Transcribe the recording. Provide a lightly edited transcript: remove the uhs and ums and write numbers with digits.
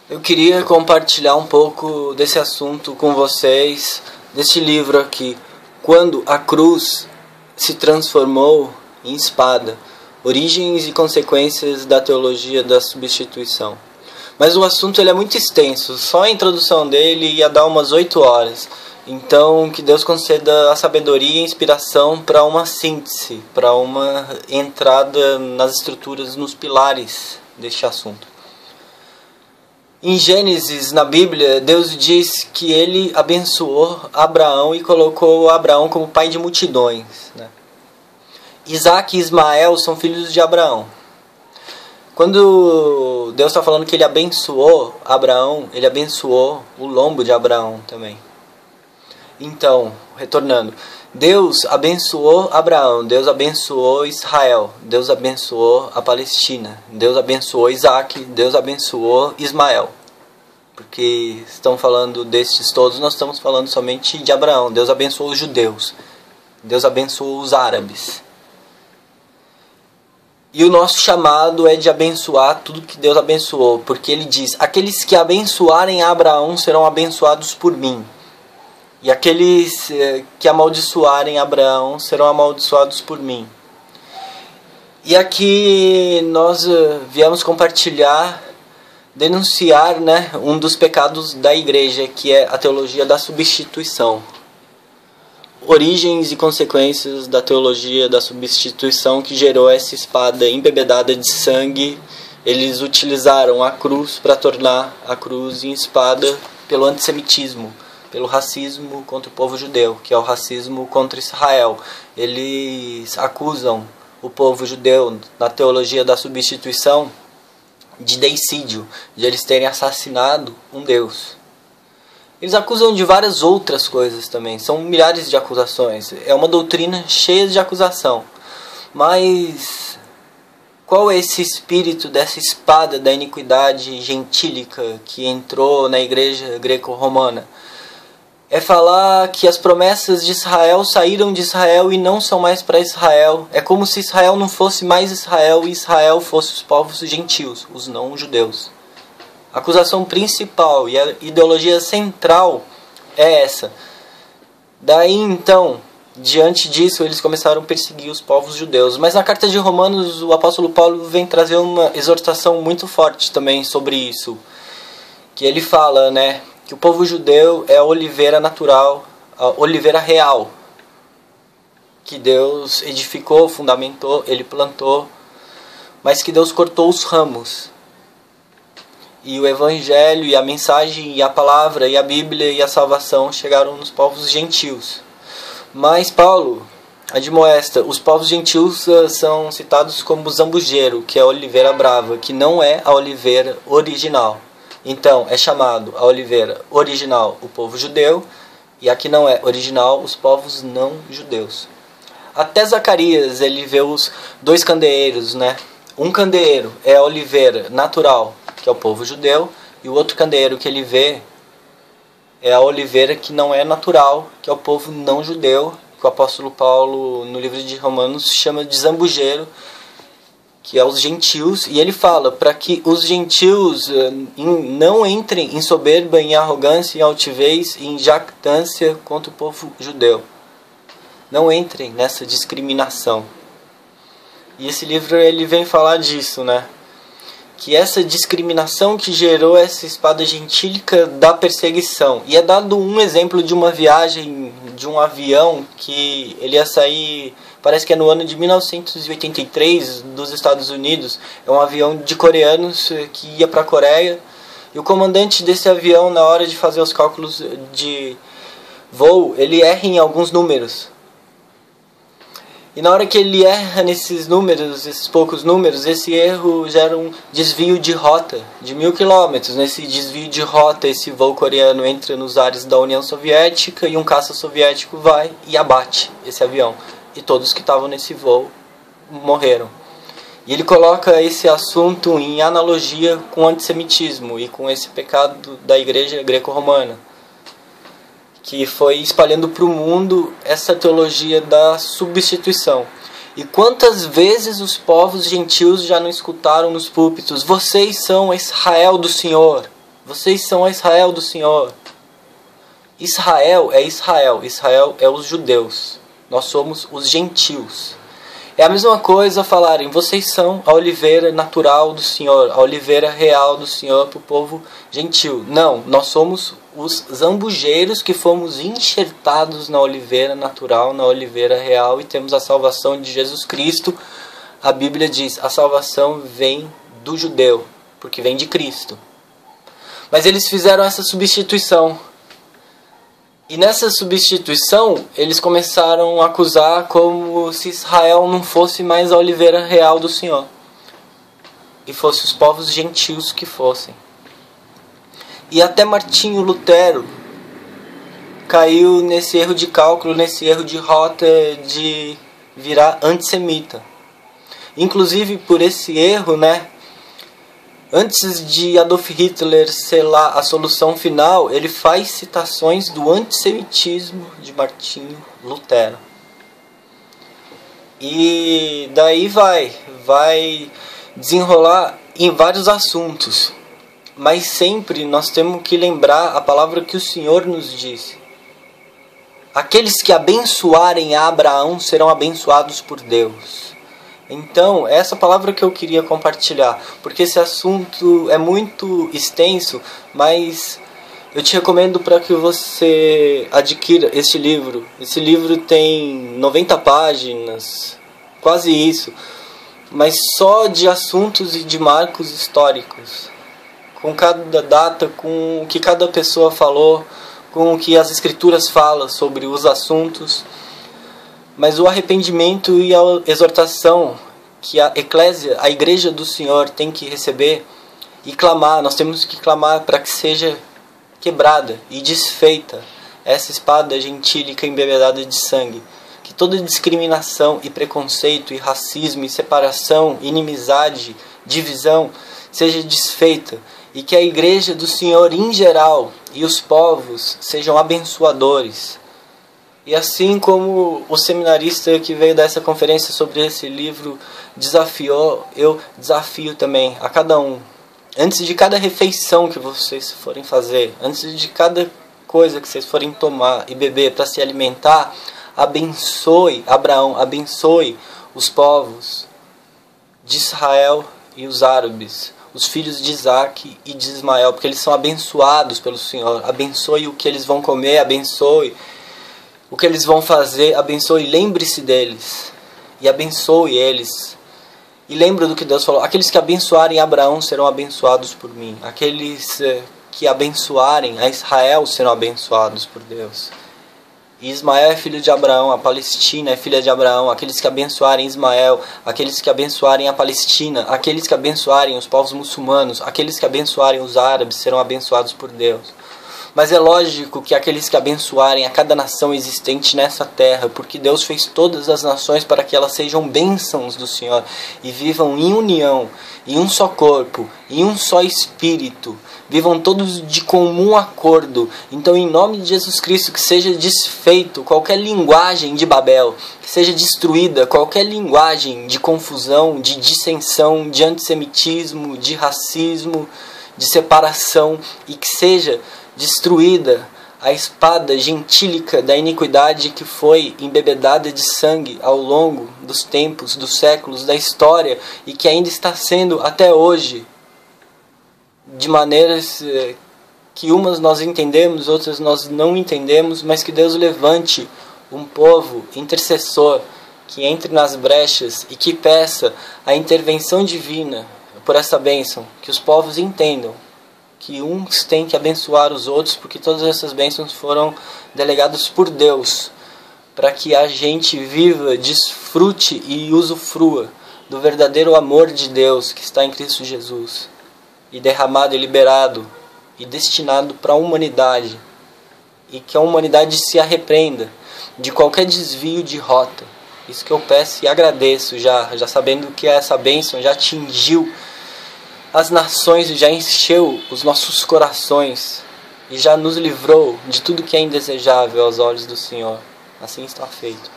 Eu queria compartilhar um pouco desse assunto com vocês, deste livro aqui, Quando a Cruz se Transformou em Espada, Origens e Consequências da Teologia da Substituição. Mas o assunto ele é muito extenso, só a introdução dele ia dar umas 8 horas. Então, que Deus conceda a sabedoria e a inspiração para uma síntese, para uma entrada nas estruturas, nos pilares deste assunto. Em Gênesis, na Bíblia, Deus diz que ele abençoou Abraão e colocou Abraão como pai de multidões, né? Isaac e Ismael são filhos de Abraão. Quando Deus está falando que ele abençoou Abraão, ele abençoou o lombo de Abraão também. Então, retornando, Deus abençoou Abraão, Deus abençoou Israel, Deus abençoou a Palestina, Deus abençoou Isaac, Deus abençoou Ismael. Porque estão falando destes todos, nós estamos falando somente de Abraão. Deus abençoou os judeus, Deus abençoou os árabes. E o nosso chamado é de abençoar tudo que Deus abençoou, porque ele diz, aqueles que abençoarem Abraão serão abençoados por mim. E aqueles que amaldiçoarem Abraão serão amaldiçoados por mim. E aqui nós viemos compartilhar, denunciar, né, um dos pecados da igreja, que é a teologia da substituição. Origens e consequências da teologia da substituição que gerou essa espada embebedada de sangue. Eles utilizaram a cruz para tornar a cruz em espada pelo antissemitismo, pelo racismo contra o povo judeu, que é o racismo contra Israel. Eles acusam o povo judeu, na teologia da substituição, de deicídio, de eles terem assassinado um Deus. Eles acusam de várias outras coisas também, são milhares de acusações. É uma doutrina cheia de acusação. Mas qual é esse espírito dessa espada da iniquidade gentílica que entrou na igreja greco-romana? É falar que as promessas de Israel saíram de Israel e não são mais para Israel. É como se Israel não fosse mais Israel e Israel fosse os povos gentios, os não-judeus. A acusação principal e a ideologia central é essa. Daí então, diante disso, eles começaram a perseguir os povos judeus. Mas na carta de Romanos, o apóstolo Paulo vem trazer uma exortação muito forte também sobre isso. Que ele fala, né, que o povo judeu é a oliveira natural, a oliveira real, que Deus edificou, fundamentou, ele plantou, mas que Deus cortou os ramos. E o evangelho, e a mensagem, e a palavra, e a Bíblia, e a salvação chegaram nos povos gentios. Mas Paulo admoesta, os povos gentios são citados como zambujeiro, que é a oliveira brava, que não é a oliveira original. Então, é chamado a oliveira original o povo judeu, e a que não é original os povos não judeus. Até Zacarias, ele vê os dois candeeiros, né? Um candeeiro é a oliveira natural, que é o povo judeu, e o outro candeeiro que ele vê é a oliveira que não é natural, que é o povo não judeu, que o apóstolo Paulo, no livro de Romanos, chama de zambujeiro, que é os gentios, e ele fala para que os gentios não entrem em soberba, em arrogância, em altivez, em jactância contra o povo judeu. Não entrem nessa discriminação. E esse livro ele vem falar disso, né? Que essa discriminação que gerou essa espada gentílica da perseguição. E é dado um exemplo de uma viagem de um avião que ele ia sair, parece que é no ano de 1983, dos Estados Unidos. É um avião de coreanos que ia para a Coreia. E o comandante desse avião, na hora de fazer os cálculos de voo, ele erra em alguns números. E na hora que ele erra nesses números, esses poucos números, esse erro gera um desvio de rota de 1000 quilômetros. Nesse desvio de rota, esse voo coreano entra nos ares da União Soviética e um caça soviético vai e abate esse avião. E todos que estavam nesse voo morreram. E ele coloca esse assunto em analogia com o antissemitismo e com esse pecado da igreja greco-romana, que foi espalhando para o mundo essa teologia da substituição. E quantas vezes os povos gentios já não escutaram nos púlpitos: vocês são Israel do Senhor, Vocês são a Israel do Senhor. Israel é Israel. Israel é os judeus. Nós somos os gentios. É a mesma coisa falarem, vocês são a oliveira natural do Senhor, a oliveira real do Senhor para o povo gentil. Não, nós somos os zambujeiros que fomos enxertados na oliveira natural, na oliveira real, e temos a salvação de Jesus Cristo. A Bíblia diz, a salvação vem do judeu, porque vem de Cristo. Mas eles fizeram essa substituição. E nessa substituição, eles começaram a acusar como se Israel não fosse mais a oliveira real do Senhor. E fosse os povos gentios que fossem. E até Martinho Lutero caiu nesse erro de cálculo, nesse erro de rota de virar antissemita. Inclusive por esse erro, antes de Adolf Hitler selar a solução final, ele faz citações do antissemitismo de Martinho Lutero. E daí vai desenrolar em vários assuntos. Mas sempre nós temos que lembrar a palavra que o Senhor nos disse. Aqueles que abençoarem a Abraão serão abençoados por Deus. Então, essa palavra que eu queria compartilhar, porque esse assunto é muito extenso, mas eu te recomendo para que você adquira este livro. Esse livro tem 90 páginas, quase isso, mas só de assuntos e de marcos históricos, com cada data, com o que cada pessoa falou, com o que as escrituras falam sobre os assuntos. Mas o arrependimento e a exortação que a eclésia, a igreja do Senhor, tem que receber e clamar, nós temos que clamar para que seja quebrada e desfeita essa espada gentílica embebedada de sangue. Que toda discriminação e preconceito e racismo e separação, inimizade, divisão seja desfeita. E que a igreja do Senhor em geral e os povos sejam abençoadores. E assim como o seminarista que veio dessa conferência sobre esse livro desafiou, eu desafio também a cada um. Antes de cada refeição que vocês forem fazer, antes de cada coisa que vocês forem tomar e beber para se alimentar, abençoe Abraão, abençoe os povos de Israel e os árabes, os filhos de Isaac e de Ismael, porque eles são abençoados pelo Senhor. Abençoe o que eles vão comer, abençoe o que eles vão fazer, abençoe, lembre-se deles e abençoe eles. E lembre do que Deus falou, aqueles que abençoarem Abraão serão abençoados por mim. Aqueles que abençoarem a Israel serão abençoados por Deus. E Ismael é filho de Abraão, a Palestina é filha de Abraão. Aqueles que abençoarem Ismael, aqueles que abençoarem a Palestina, aqueles que abençoarem os povos muçulmanos, aqueles que abençoarem os árabes serão abençoados por Deus. Mas é lógico que aqueles que abençoarem a cada nação existente nessa terra, porque Deus fez todas as nações para que elas sejam bênçãos do Senhor e vivam em união, em um só corpo, em um só espírito, vivam todos de comum acordo. Então, em nome de Jesus Cristo, que seja desfeito qualquer linguagem de Babel, que seja destruída qualquer linguagem de confusão, de dissensão, de antissemitismo, de racismo, de separação, e que seja destruída a espada gentílica da iniquidade que foi embebedada de sangue ao longo dos tempos, dos séculos, da história, e que ainda está sendo até hoje, de maneiras que umas nós entendemos, outras nós não entendemos, mas que Deus levante um povo intercessor que entre nas brechas e que peça a intervenção divina por essa bênção, que os povos entendam que uns têm que abençoar os outros, porque todas essas bênçãos foram delegadas por Deus, para que a gente viva, desfrute e usufrua do verdadeiro amor de Deus que está em Cristo Jesus, e derramado e liberado e destinado para a humanidade, e que a humanidade se arrependa de qualquer desvio de rota. Isso que eu peço e agradeço, já sabendo que essa bênção já atingiu as nações e já encheu os nossos corações e já nos livrou de tudo que é indesejável aos olhos do Senhor. Assim está feito.